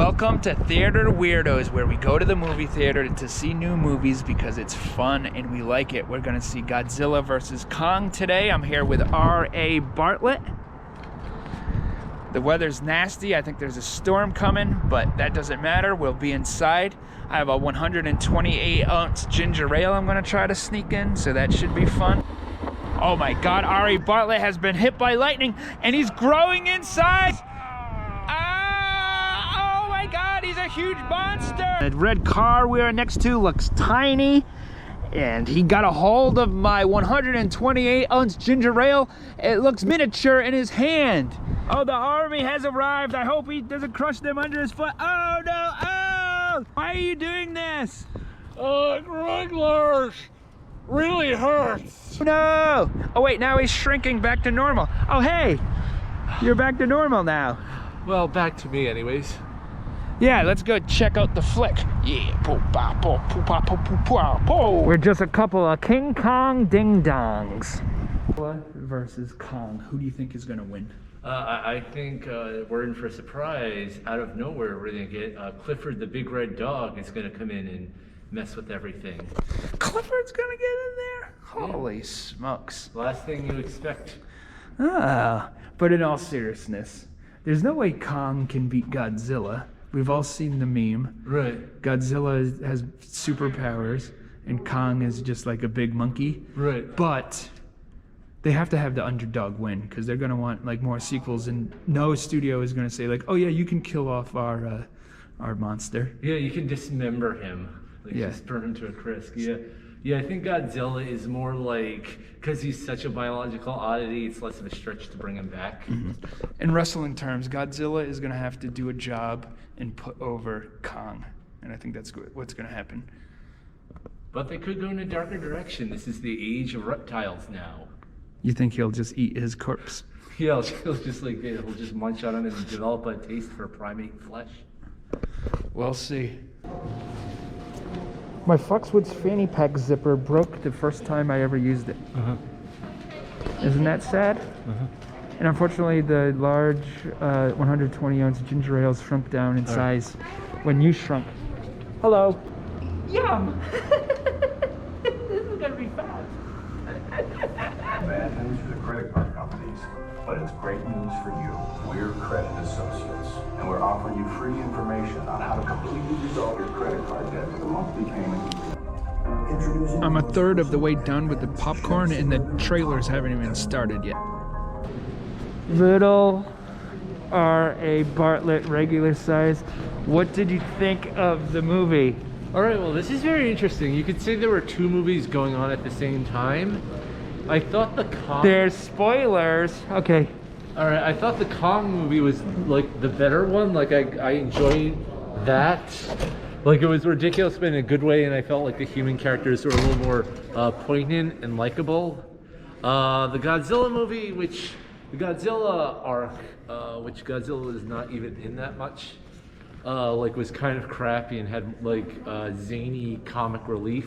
Welcome to Theater Weirdos, where we go to the movie theater to see new movies because it's fun and we like it. We're going to see Godzilla vs. Kong today. I'm here with R.A. Bartlett. The weather's nasty. I think there's a storm coming, but that doesn't matter. We'll be inside. I have a 128-ounce ginger ale I'm going to try to sneak in, so that should be fun. Oh my God, R.A. Bartlett has been hit by lightning and he's growing in size. God, he's a huge monster. The red car we are next to looks tiny, and he got a hold of my 128-ounce ginger ale. It looks miniature in his hand. Oh, the army has arrived. I hope he doesn't crush them under his foot. Oh no, oh! Why are you doing this? Regulars really hurts. No! Oh wait, now he's shrinking back to normal. Oh hey, you're back to normal now. Well, back to me anyways. Yeah, let's go check out the flick. Yeah, we're just a couple of King Kong ding-dongs. Versus Kong, who do you think is gonna win? I think we're in for a surprise. Out of nowhere, we're gonna get Clifford the big red dog is gonna come in and mess with everything. Clifford's gonna get in there? Holy smokes. Last thing you expect. Ah, but in all seriousness, there's no way Kong can beat Godzilla. We've all seen the meme. Right. Godzilla has superpowers and Kong is just like a big monkey. Right. But they have to have the underdog win because they're gonna want like more sequels, and no studio is gonna say like, oh yeah, you can kill off our monster. Yeah, you can dismember him. Like just burn him to a crisp. Yeah. Yeah, I think Godzilla is more like, because he's such a biological oddity, it's less of a stretch to bring him back. Mm-hmm. In wrestling terms, Godzilla is going to have to do a job and put over Kong. And I think that's what's going to happen. But they could go in a darker direction. This is the age of reptiles now. You think he'll just eat his corpse? Yeah, he'll just munch on him and develop a taste for primate flesh. We'll see. My Foxwoods fanny pack zipper broke the first time I ever used it. Isn't that sad? And unfortunately, the large 120-ounce ginger ale shrunk down in size when you shrunk. Hello. Yum. This is gonna be fast. Bad news for the credit card companies, but it's great news for you. We're Credit Associates, and we're offering you free information on how to completely resolve your credit card debt with a monthly payment. I'm a third of the way done with the popcorn, and the trailers haven't even started yet. Little R.A. Bartlett, regular size. What did you think of the movie? All right, well, this is very interesting. You could say there were two movies going on at the same time. I thought the Kong... There's spoilers. Okay. All right, I thought the Kong movie was like the better one. Like I enjoyed that. Like it was ridiculous but in a good way, and I felt like the human characters were a little more poignant and likable. The Godzilla movie, the Godzilla arc, which Godzilla is not even in that much, like was kind of crappy and had like zany comic relief,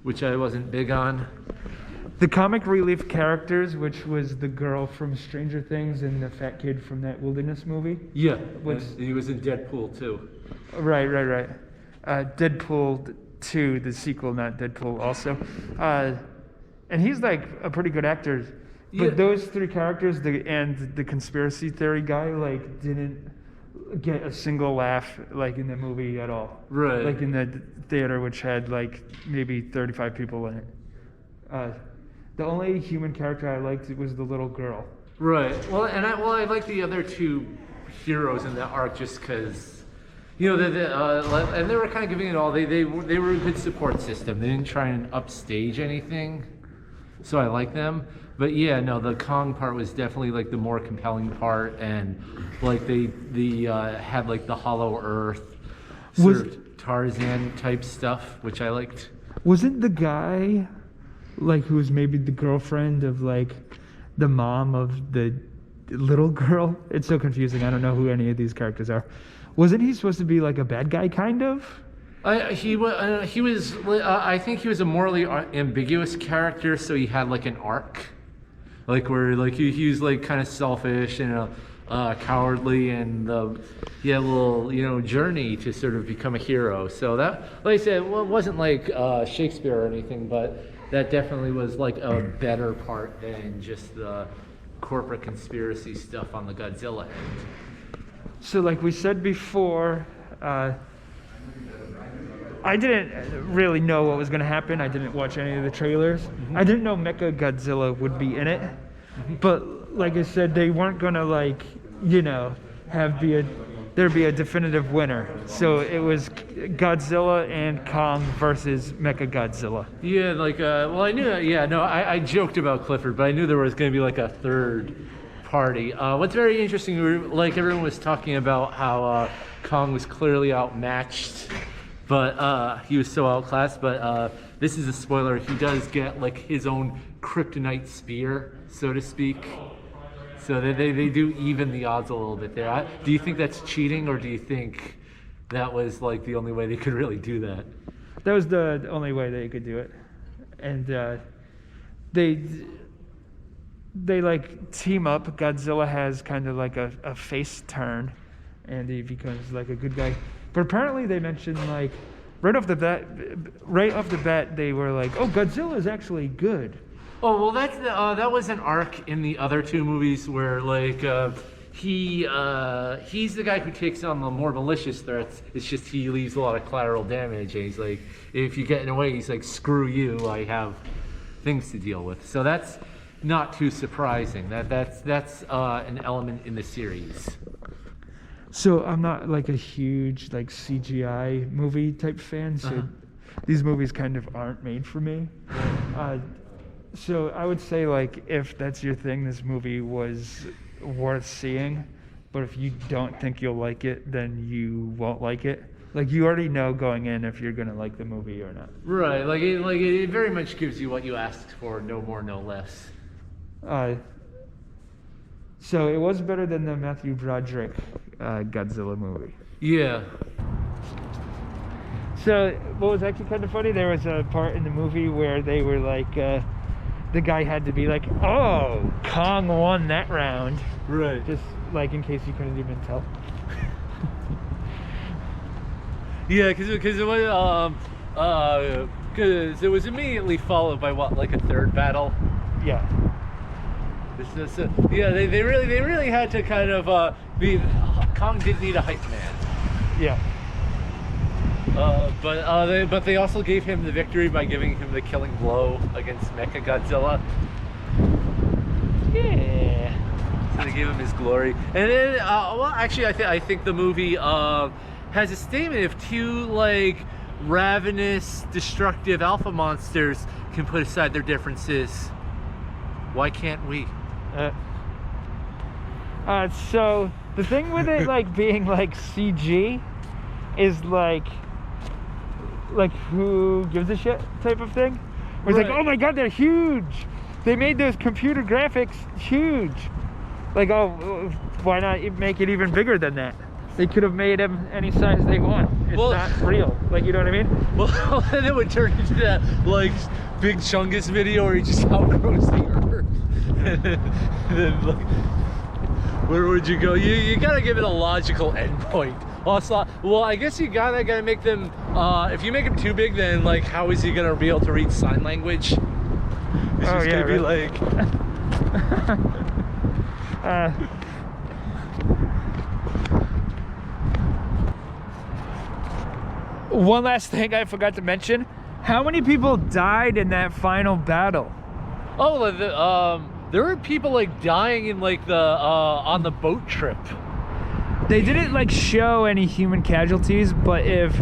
which I wasn't big on. The comic relief characters, which was the girl from Stranger Things and the fat kid from that Wilderness movie. Yeah, he was in Deadpool too. Right. Deadpool 2, the sequel, not Deadpool also. And he's like a pretty good actor. But those three characters, and the conspiracy theory guy, like didn't get a single laugh like in the movie at all. Right. Like in the theater, which had like maybe 35 people in it. The only human character I liked was the little girl. Right. Well, I like the other two heroes in that arc just because, you know, and they were kind of giving it all. They were a good support system. They didn't try and upstage anything, so I like them. But yeah, no, the Kong part was definitely like the more compelling part, and like they had like the Hollow Earth, sort of Tarzan type stuff, which I liked. Wasn't the guy like who was maybe the girlfriend of like the mom of the little girl? It's so confusing. I don't know who any of these characters are. Wasn't he supposed to be like a bad guy kind of? He was. I think he was a morally ambiguous character, so he had like an arc, like where like he was like kind of selfish and cowardly and the little journey to sort of become a hero. So that, like I said, well, it wasn't like Shakespeare or anything, but that definitely was like a better part than just the corporate conspiracy stuff on the Godzilla end. So like we said before, I didn't really know what was going to happen. I didn't watch any of the trailers. Mm-hmm. I didn't know Mecha Godzilla would be in it. Mm-hmm. But like I said, they weren't going to there'd be a definitive winner. So it was Godzilla and Kong versus Mecha Godzilla. Yeah, I knew that. Yeah, no, I joked about Clifford, but I knew there was going to be like a third party. What's very interesting, like everyone was talking about how Kong was clearly outmatched, but he was so outclassed. But this is a spoiler. He does get like his own kryptonite spear, so to speak. So they do even the odds a little bit there. Do you think that's cheating, or do you think that was like the only way they could really do that? That was the only way they could do it. And they like team up. Godzilla has kind of like a face turn, and he becomes like a good guy. But apparently they mentioned like right off the bat they were like, oh, Godzilla is actually good. Oh well, that was an arc in the other two movies where like he's the guy who takes on the more malicious threats. It's just he leaves a lot of collateral damage, and he's like, if you get in the way, he's like, screw you, I have things to deal with. So that's not too surprising. That's an element in the series. So I'm not like a huge like CGI movie type fan, so these movies kind of aren't made for me. So I would say like if that's your thing, this movie was worth seeing. But if you don't think you'll like it, then you won't like it. Like you already know going in if you're gonna like the movie or not. Right. Like it very much gives you what you asked for, no more, no less. So it was better than the Matthew Broderick Godzilla movie. Yeah. So what was actually kind of funny, there was a part in the movie where they were like, the guy had to be like, oh, Kong won that round. Right. Just like in case you couldn't even tell. Yeah, because it was immediately followed by what, like a third battle. Yeah. Yeah, they really had to kind of be. Kong did need a hype man. Yeah. But they also gave him the victory by giving him the killing blow against Mecha Godzilla. Yeah. So they gave him his glory. And then, well, actually, I think the movie has a statement: if two like ravenous, destructive alpha monsters can put aside their differences, why can't we? So the thing with it like being like CG is like who gives a shit type of thing. Where it's like, oh my god, they're huge. They made those computer graphics huge. Like, oh, why not make it even bigger than that? They could have made them any size they want. It's not real. Like, you know what I mean? Well, then it would turn into that like Big Chungus video where he just outgrows the earth. And then like, where would you go? You gotta give it a logical endpoint. Also, well, I guess you gotta make them. If you make them too big, then like, how is he gonna be able to read sign language? He's just gonna be like. One last thing I forgot to mention: how many people died in that final battle? Oh, there were people like dying in like the on the boat trip. They didn't like show any human casualties, but if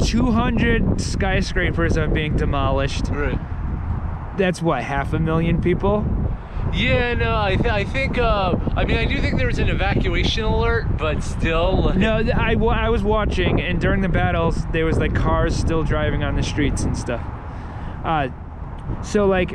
200 skyscrapers are being demolished, right, that's what, 500,000 people? Yeah, no, I think I mean, I do think there was an evacuation alert, but still. Like... No, I was watching, and during the battles, there was like cars still driving on the streets and stuff. So like,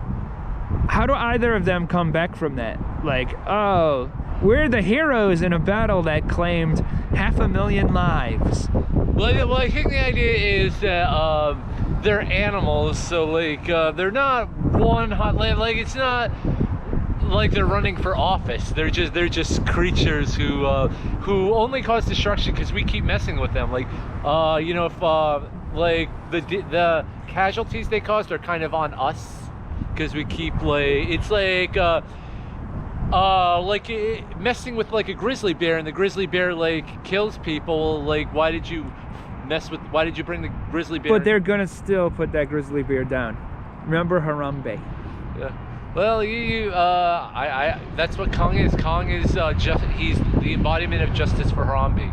how do either of them come back from that? Like, oh, we're the heroes in a battle that claimed 500,000 lives. Well, I think the idea is that they're animals, so like they're not like it's not like they're running for office. They're just creatures who only cause destruction because we keep messing with them. Like, you know, if like the casualties they caused are kind of on us because we keep like it's like messing with like a grizzly bear, and the grizzly bear like kills people. Like, why did you bring the grizzly bear? But they're gonna still put that grizzly bear down. Remember Harambe. Yeah. Well, that's what Kong is. Kong is he's the embodiment of justice for Harambe.